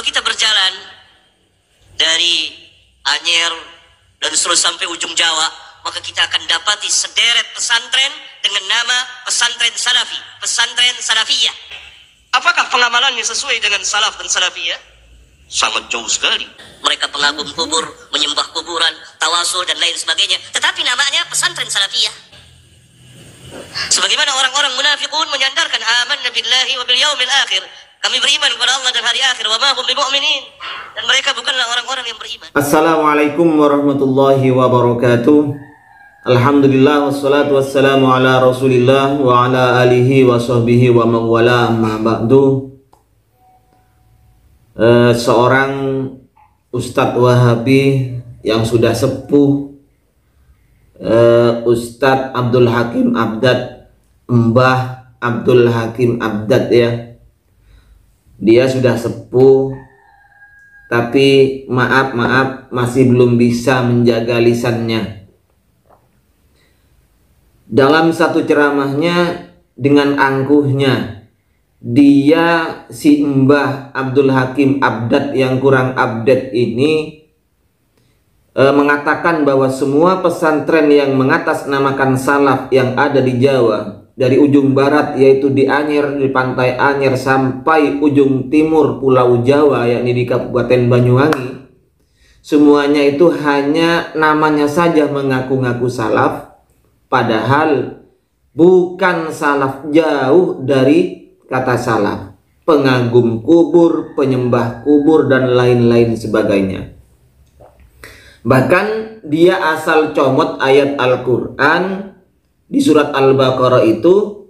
kita berjalan dari Anyer dan seluruh sampai ujung Jawa, maka kita akan dapati sederet pesantren dengan nama pesantren Salafi, pesantren Salafiyah. Apakah pengamalannya sesuai dengan Salaf dan Salafiyah? Sangat jauh sekali. Mereka pengagum kubur, menyembah kuburan, tawasul dan lain sebagainya. Tetapi namanya pesantren Salafiyah. Sebagaimana orang-orang munafiqun menyandarkan amanna billahi wa bil yaumil akhir. Kami beriman kepada Allah dan hari akhir. Wa ma hum bimu'minin. Dan mereka bukanlah orang-orang yang beriman. Assalamualaikum warahmatullahi wabarakatuh. Alhamdulillah wassalatu wassalamu ala Rasulillah wa ala alihi wa sahbihi wa man wala amma ba'du. Seorang Ustadz Wahabi yang sudah sepuh, Ustadz Abdul Hakim Abdad, Mbah Abdul Hakim Abdad ya. Dia sudah sepuh, tapi maaf masih belum bisa menjaga lisannya. Dalam satu ceramahnya dengan angkuhnya, dia si Mbah Abdul Hakim Abdad yang kurang update ini mengatakan bahwa semua pesantren yang mengatasnamakan salaf yang ada di Jawa, dari ujung barat yaitu di Anyer, di pantai Anyer, sampai ujung timur Pulau Jawa yakni di Kabupaten Banyuwangi, semuanya itu hanya namanya saja mengaku-ngaku salaf, padahal bukan salaf, jauh dari kata salaf, pengagum kubur, penyembah kubur dan lain-lain sebagainya. Bahkan dia asal comot ayat Al-Quran di surat Al-Baqarah itu,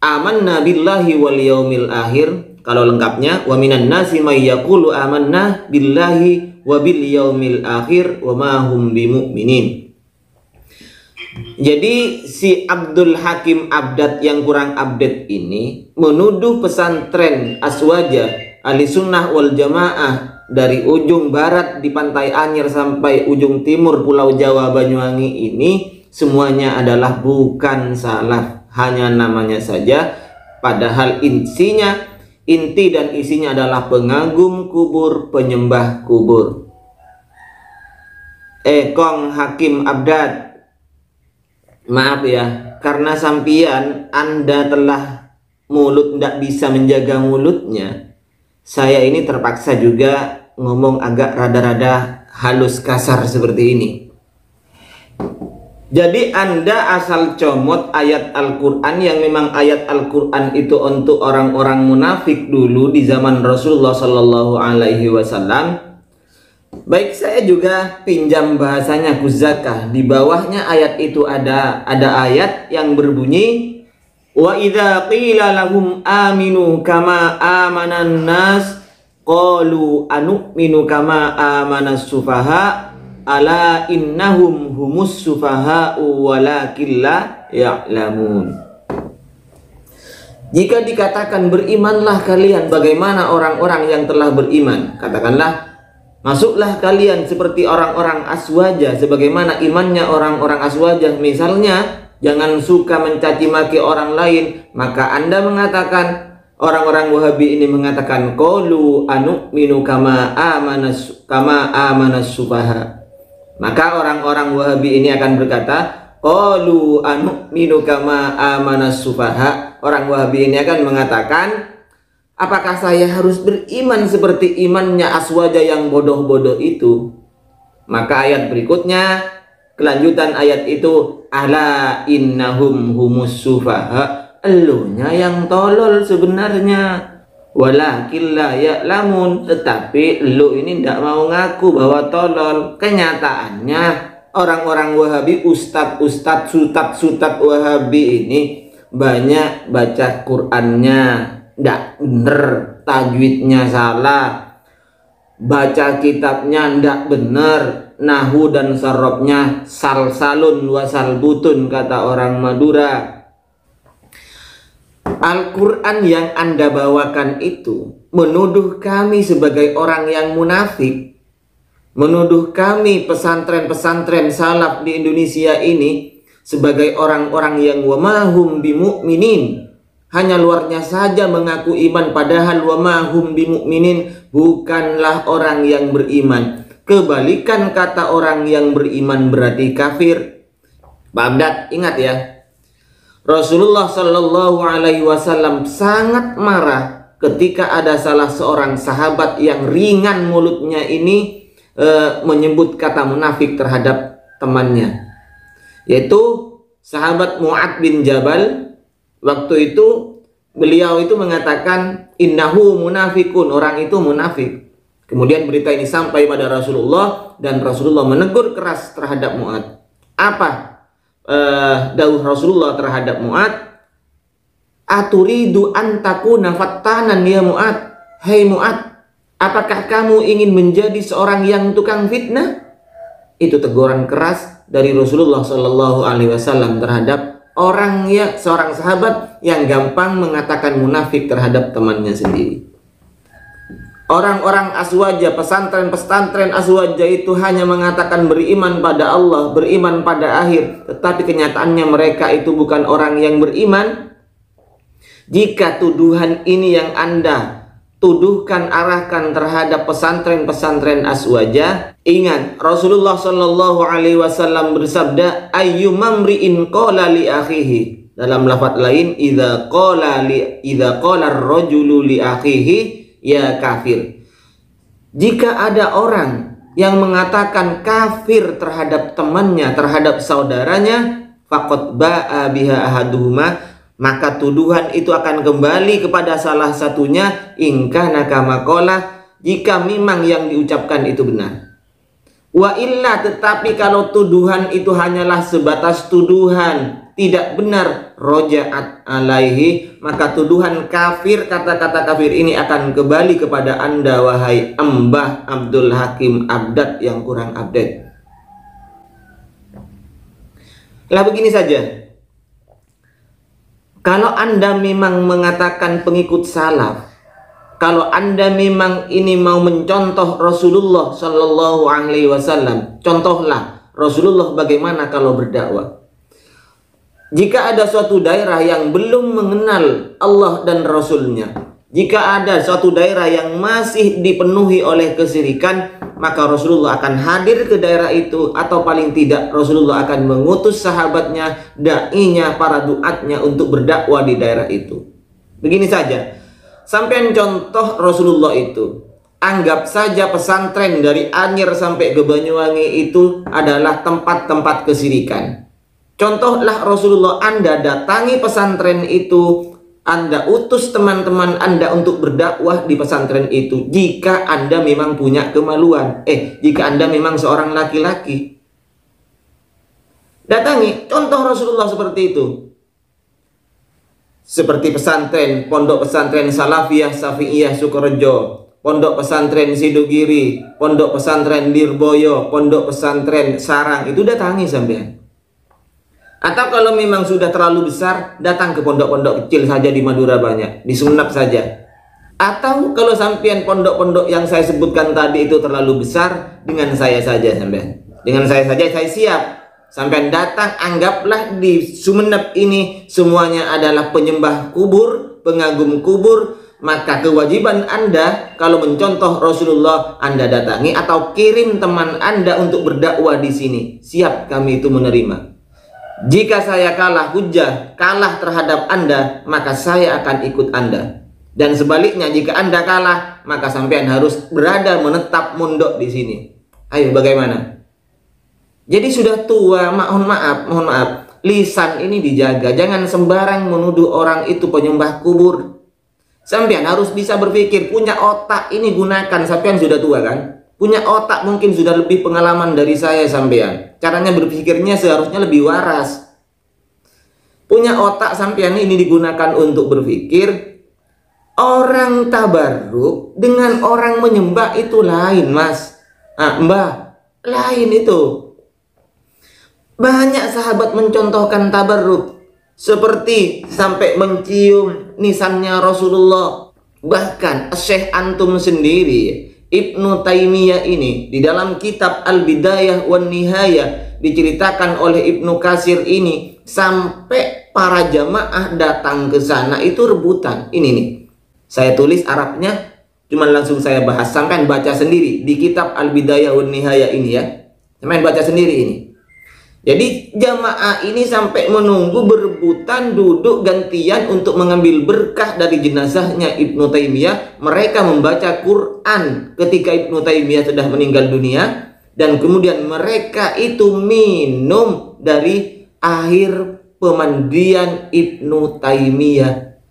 amanna billahi wal yaumil akhir. Kalau lengkapnya, wa minan nasi may yaqulu amanna billahi wa bil yaumil akhir wa ma hum bimu'minin. Jadi si Abdul Hakim Abdad yang kurang update ini menuduh pesantren Aswaja Ahli Sunnah wal Jamaah dari ujung barat di pantai Anyer sampai ujung timur Pulau Jawa Banyuwangi ini semuanya adalah bukan salaf, hanya namanya saja, padahal inti dan isinya adalah pengagum kubur, penyembah kubur. Kong Hakim Abdad, maaf ya, karena sampian Anda telah mulut tidak bisa menjaga mulutnya, saya ini terpaksa juga ngomong agak rada-rada halus kasar seperti ini. Jadi Anda asal comot ayat Al-Quran yang memang ayat Al-Quran itu untuk orang-orang munafik dulu di zaman Rasulullah Sallallahu Alaihi Wasallam. Baik, saya juga pinjam bahasanya Kuzakah. Di bawahnya ayat itu ada ayat yang berbunyi, wa idza qila lahum aminu kama amanan nas qalu anu'minu kama amanas sufaha ala innahum humus sufaha'u walakin la ya'lamun. Jika dikatakan berimanlah kalian bagaimana orang-orang yang telah beriman, katakanlah masuklah kalian seperti orang-orang Aswaja sebagaimana imannya orang-orang Aswaja. Misalnya jangan suka mencaci maki orang lain, maka Anda mengatakan, orang-orang Wahabi ini mengatakan qalu anu'minu kama amanas sufaha. Maka orang-orang Wahabi ini akan berkata qalu anu'minu kama amanas sufaha. Orang Wahabi ini akan mengatakan, apakah saya harus beriman seperti imannya Aswaja yang bodoh-bodoh itu? Maka ayat berikutnya, kelanjutan ayat itu, ala innahum humus sufaha, elunya yang tolol sebenarnya, walakin la ya'lamun, tetapi elu ini tidak mau ngaku bahwa tolol. Kenyataannya orang-orang Wahabi, ustadz sutat Wahabi ini banyak baca Qur'annya tidak bener, tajwidnya salah, baca kitabnya tidak bener, nahu dan sarofnya salsalun wasalbutun kata orang Madura. Al-Quran yang Anda bawakan itu menuduh kami sebagai orang yang munafik, menuduh kami pesantren-pesantren salaf di Indonesia ini sebagai orang-orang yang wamahum bimu'minin, hanya luarnya saja mengaku iman, padahal wa ma hum bimu'minin, bukanlah orang yang beriman. Kebalikan kata orang yang beriman berarti kafir. Baghdad, ingat ya, Rasulullah Shallallahu Alaihi Wasallam sangat marah ketika ada salah seorang sahabat yang ringan mulutnya ini menyebut kata munafik terhadap temannya, yaitu sahabat Mu'ad bin Jabal. Waktu itu beliau itu mengatakan innahu munafikun, orang itu munafik. Kemudian berita ini sampai pada Rasulullah dan Rasulullah menegur keras terhadap Mu'ad. Apa dawuh Rasulullah terhadap Mu'ad? Aturidu an takuna fattanan ya Mu'ad. Hai Mu'ad, apakah kamu ingin menjadi seorang yang tukang fitnah? Itu teguran keras dari Rasulullah Shallallahu Alaihi Wasallam terhadap seorang sahabat yang gampang mengatakan munafik terhadap temannya sendiri. Orang-orang Aswaja, pesantren Aswaja itu hanya mengatakan beriman pada Allah, beriman pada akhir, tetapi kenyataannya mereka itu bukan orang yang beriman. Jika tuduhan ini yang Anda tuduhkan, arahkan terhadap pesantren Aswaja, ingat Rasulullah Shallallahu Alaihi Wasallam bersabda, ayyumamri'in qala li akhihi, dalam lafaz lain, idza qala ar-rajulu li akhihi ya kafir. Jika ada orang yang mengatakan kafir terhadap temannya, terhadap saudaranya, faqad ba'a biha ahaduhuma, maka tuduhan itu akan kembali kepada salah satunya, in kana kama qala, jika memang yang diucapkan itu benar. Wa illa, tetapi kalau tuduhan itu hanyalah sebatas tuduhan, tidak benar, roja'at alaihi, maka tuduhan kafir, kata-kata kafir ini akan kembali kepada Anda, wahai Mbah Abdul Hakim Abdad yang kurang update. Lah begini saja, kalau Anda memang mengatakan pengikut salaf, kalau Anda memang ini mau mencontoh Rasulullah Shallallahu Alaihi Wasallam, contohlah Rasulullah bagaimana kalau berdakwah. Jika ada suatu daerah yang belum mengenal Allah dan Rasulnya, jika ada suatu daerah yang masih dipenuhi oleh kesyirikan, maka Rasulullah akan hadir ke daerah itu, atau paling tidak Rasulullah akan mengutus sahabatnya, da'inya, para duatnya untuk berdakwah di daerah itu. Begini saja, sampai contoh Rasulullah itu, anggap saja pesantren dari Anyer sampai ke Banyuwangi itu adalah tempat-tempat kesyirikan. Contohlah Rasulullah, Anda datangi pesantren itu, Anda utus teman-teman Anda untuk berdakwah di pesantren itu, jika Anda memang punya kemaluan, jika Anda memang seorang laki-laki. Datangi, contoh Rasulullah seperti itu. Seperti pesantren, pondok pesantren Salafiyah Syafi'iyah Sukorejo, pondok pesantren Sidogiri, pondok pesantren Lirboyo, pondok pesantren Sarang, itu datangi sampean. Atau kalau memang sudah terlalu besar, datang ke pondok-pondok kecil saja di Madura banyak, di Sumenep saja. Atau kalau sampean pondok-pondok yang saya sebutkan tadi itu terlalu besar, dengan saya saja sampean. Dengan saya saja, saya siap. Sampean datang, anggaplah di Sumenep ini semuanya adalah penyembah kubur, pengagum kubur, maka kewajiban Anda kalau mencontoh Rasulullah, Anda datangi atau kirim teman Anda untuk berdakwah di sini. Siap kami itu menerima. Jika saya kalah hujah, kalah terhadap Anda, maka saya akan ikut Anda. Dan sebaliknya, jika Anda kalah, maka sampean harus berada, menetap, mondok di sini. Ayo, bagaimana? Jadi sudah tua, mohon maaf, lisan ini dijaga. Jangan sembarang menuduh orang itu penyembah kubur. Sampean harus bisa berpikir, punya otak ini gunakan. Sampean sudah tua kan? Punya otak, mungkin sudah lebih pengalaman dari saya sampean. Caranya berpikirnya seharusnya lebih waras. Punya otak sampean ini digunakan untuk berpikir. Orang tabarruk dengan orang menyembah itu lain, Mas. Mbah, lain itu. Banyak sahabat mencontohkan tabarruk, seperti sampai mencium nisannya Rasulullah. Bahkan Syekh antum sendiri, Ibnu Taimiyah ini, di dalam kitab Al-Bidayah wan Nihayah diceritakan oleh Ibnu Katsir ini, sampai para jamaah datang ke sana itu rebutan. Ini nih, saya tulis Arabnya, cuman langsung saya bahas. Sampai baca sendiri di kitab Al-Bidayah wan Nihayah ini ya. Sampai baca sendiri ini. Jadi jamaah ini sampai menunggu berebutan duduk gantian untuk mengambil berkah dari jenazahnya Ibnu Taimiyah. Mereka membaca Quran ketika Ibnu Taimiyah sudah meninggal dunia. Dan kemudian mereka itu minum dari air pemandian Ibnu Taimiyah.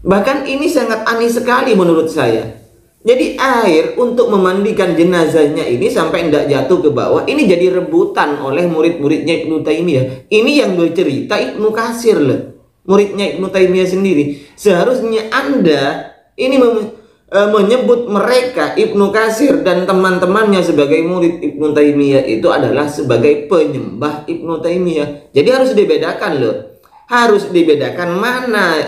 Bahkan ini sangat aneh sekali menurut saya. Jadi air untuk memandikan jenazahnya ini sampai tidak jatuh ke bawah, ini jadi rebutan oleh murid-muridnya Ibnu Taimiyah. Ini yang bercerita Ibnu Katsir loh, muridnya Ibnu Taimiyah sendiri. Seharusnya Anda ini menyebut mereka, Ibnu Katsir dan teman-temannya, sebagai murid Ibnu Taimiyah itu adalah sebagai penyembah Ibnu Taimiyah. Jadi harus dibedakan loh. Harus dibedakan mana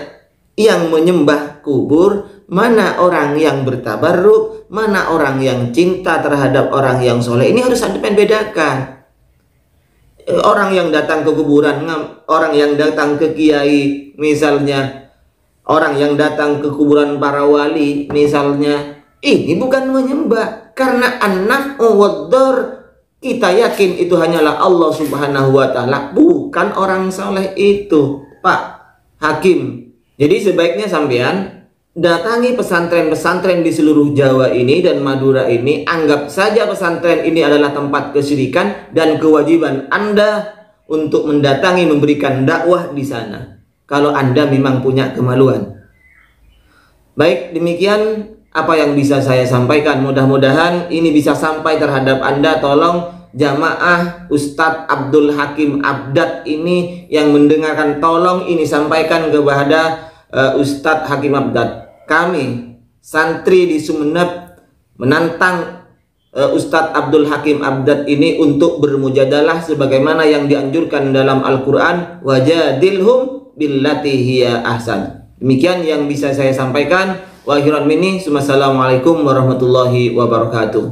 yang menyembah kubur, mana orang yang bertabarruk, mana orang yang cinta terhadap orang yang soleh. Ini harus bedakan. Orang yang datang ke kuburan, orang yang datang ke kiai misalnya, orang yang datang ke kuburan para wali misalnya, ini bukan menyembah. Karena an-naf'u wad-dar, kita yakin itu hanyalah Allah Subhanahu wa ta'ala, bukan orang soleh itu, Pak Hakim. Jadi sebaiknya sampean datangi pesantren-pesantren di seluruh Jawa ini dan Madura ini. Anggap saja pesantren ini adalah tempat kesyirikan dan kewajiban Anda untuk mendatangi, memberikan dakwah di sana. Kalau Anda memang punya kemaluan. Baik, demikian apa yang bisa saya sampaikan. Mudah-mudahan ini bisa sampai terhadap Anda. Tolong jamaah Ustadz Abdul Hakim Abdad ini yang mendengarkan, tolong ini sampaikan kepada Ustadz Hakim Abdad. Kami santri di Sumeneb menantang Ustadz Abdul Hakim Abdad ini untuk bermujadalah sebagaimana yang dianjurkan dalam Al-Quran, wajadilhum billati hiya ahsan. Demikian yang bisa saya sampaikan. Wa akhiran minni, wassalamualaikum warahmatullahi wabarakatuh.